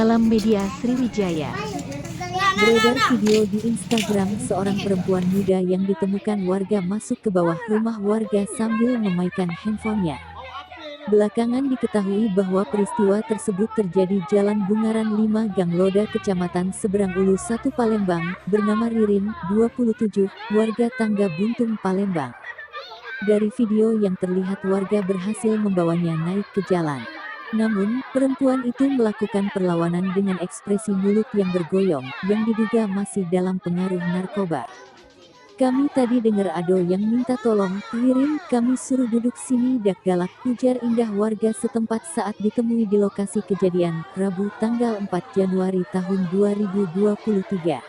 Salam Media Sriwijaya. Beredar video di Instagram seorang perempuan muda yang ditemukan warga masuk ke bawah rumah warga sambil memaikan handphonenya. Belakangan diketahui bahwa peristiwa tersebut terjadi Jalan Bungaran 5 Gang Loda Kecamatan Seberang Ulu 1 Palembang, bernama Ririn, 27, warga Tangga Buntung Palembang. Dari video yang terlihat warga berhasil membawanya naik ke jalan. Namun, perempuan itu melakukan perlawanan dengan ekspresi mulut yang bergoyong, yang diduga masih dalam pengaruh narkoba. "Kami tadi dengar ado yang minta tolong, Ririn, kami suruh duduk sini dak galak," ujar Indah warga setempat saat ditemui di lokasi kejadian, Rabu tanggal 4 Januari tahun 2023.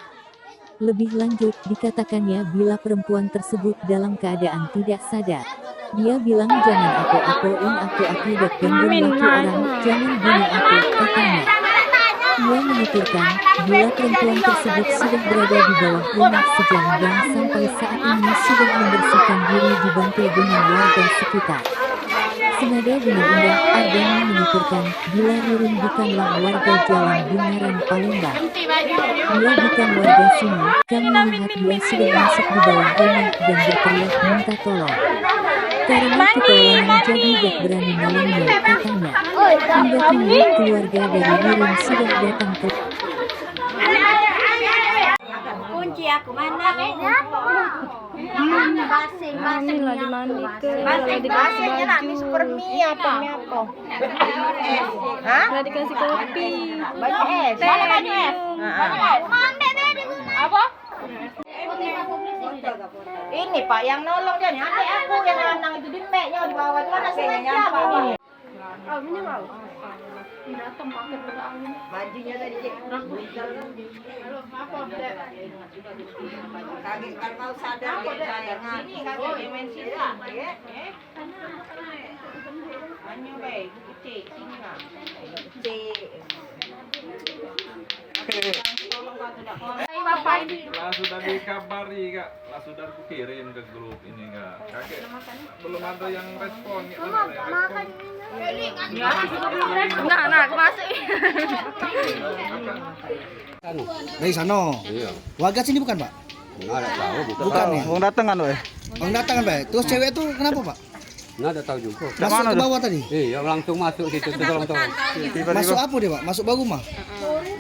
Lebih lanjut, dikatakannya bila perempuan tersebut dalam keadaan tidak sadar. Dia bilang, "Jangan aku-akuin aku dak gangguin laki orang, jangan bunuh aku," katanya. Ia menuturkan, bila perempuan tersebut sudah berada di bawah rumah sejam dan sampai saat ini sudah membersihkan diri dibantu dengan warga sekitar. Senada dengan Indah, Ardani menuturkan, bila Ririn bukanlah warga Jalan Bungaran Palembang. Dia bukan warga sini, kami lihat dia sudah masuk di bawah rumah dan berteriak minta tolong. Karena ketolongan jadi gak berani nolongnya, katanya. Hingga kini, keluarga dari Ririn sudah datang ke kunci aku mana basing lagi mandi ke basingnya nanti super mie apa hah nggak dikasih kopi banyak es banyak es apa ini Pak yang nolong dia nih adik aku yang lanang itu di meknya di bawah itu mana sih siapa ini minyak mau datang pakai angin bajunya tadi cek kaget kan mau sadar dia jangan ini kaget dimensi lah ya anyo baik cek sini lah cek lah sudah dikabari kak, lah sudah aku kirim ke grup ini kak. Kakek belum ada yang respon. Nah, aku masuk. Dari sana. Iya. Warga sini bukan, Pak? Nggak tahu, Bukan ya? Wong datang kan, Pak? Orang datang kan, Pak? Terus cewek itu kenapa, Pak? nggak tahu juga. Masuk ke bawah tadi? Iya, langsung masuk situ tolong. Masuk apa dia, Pak? Masuk baru rumah?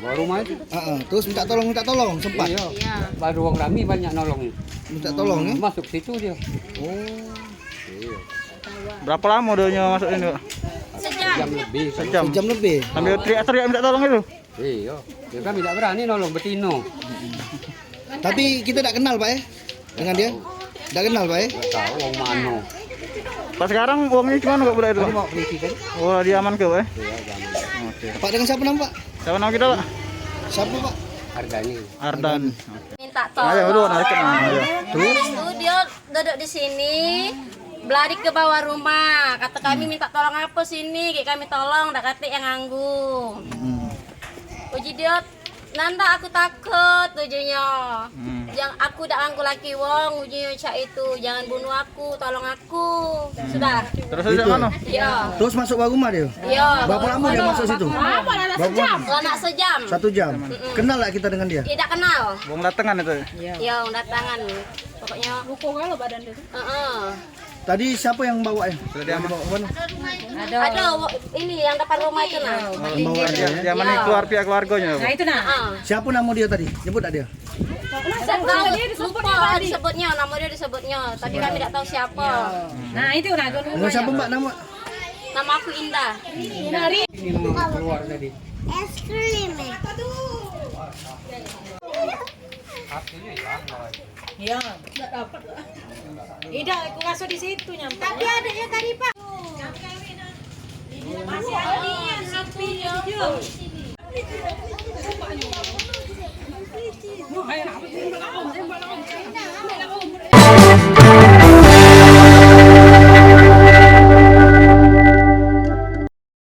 Baru rumah itu. Terus minta tolong, sempat? Iya. Baru ruang rami banyak nolong. Minta tolong ya? Masuk situ dia. Oh. Iya. Berapa lama dia masuk ini, Pak? Sejam lebih. Sejam lebih? Sambil teriak-teriak minta tolong itu? Iya. Dia kan tidak berani nolong betino. Tapi kita tidak kenal, Pak ya? Dengan dia? Tidak kenal, Pak ya? Nggak tahu orang mana. Pak sekarang uangnya gimana Pak berada itu? Tadi mau polisi kan? Oh, diaman ke, Pak? Iya, jangan. Oke. Pak dengan siapa nama, Pak? Siapa nama kita, Pak? Siapa, Pak? Harganya. Ardan. Minta Ayo, tolong. narik ke mana? Terus dia duduk di sini, belari ke bawah rumah. Kata kami minta tolong apa sini, kayak kami tolong, dak kate yang nganggu. Uji dia, nanda aku takut tujunya. Yang aku dak nganggu laki wong, ujinya cak itu, jangan bunuh aku, tolong aku. Sudah. Terus aja mana? Iya. Terus masuk baru rumah dia? Iya. Berapa lama dia masuk situ? Selama sejam. 1 jam? Kenal lah kita dengan dia? Tidak kenal. Wong datangan itu. Iya, datangan. Pokoknya rukuk kalau badan dia. Tadi siapa yang bawa ya? Sudah diaman. Ada ini yang depan rumah itu nah. Bawa dia ya? Diaman ini keluar pihak keluarganya, Pak. Itu nah. Siapa nama dia tadi? Nyebut tak dia? Disebutnya, nama dia disebutnya. Tapi kami tidak tahu siapa. Nah itu nah Nama siapa, Mbak? Nama? Nama aku Indah. Ini mau keluar tadi. Es krim. Iya, enggak dapat. Tidak, aku ngasuh di situ nyampe. Tapi adanya tadi Pak. Masih ada di situ ya.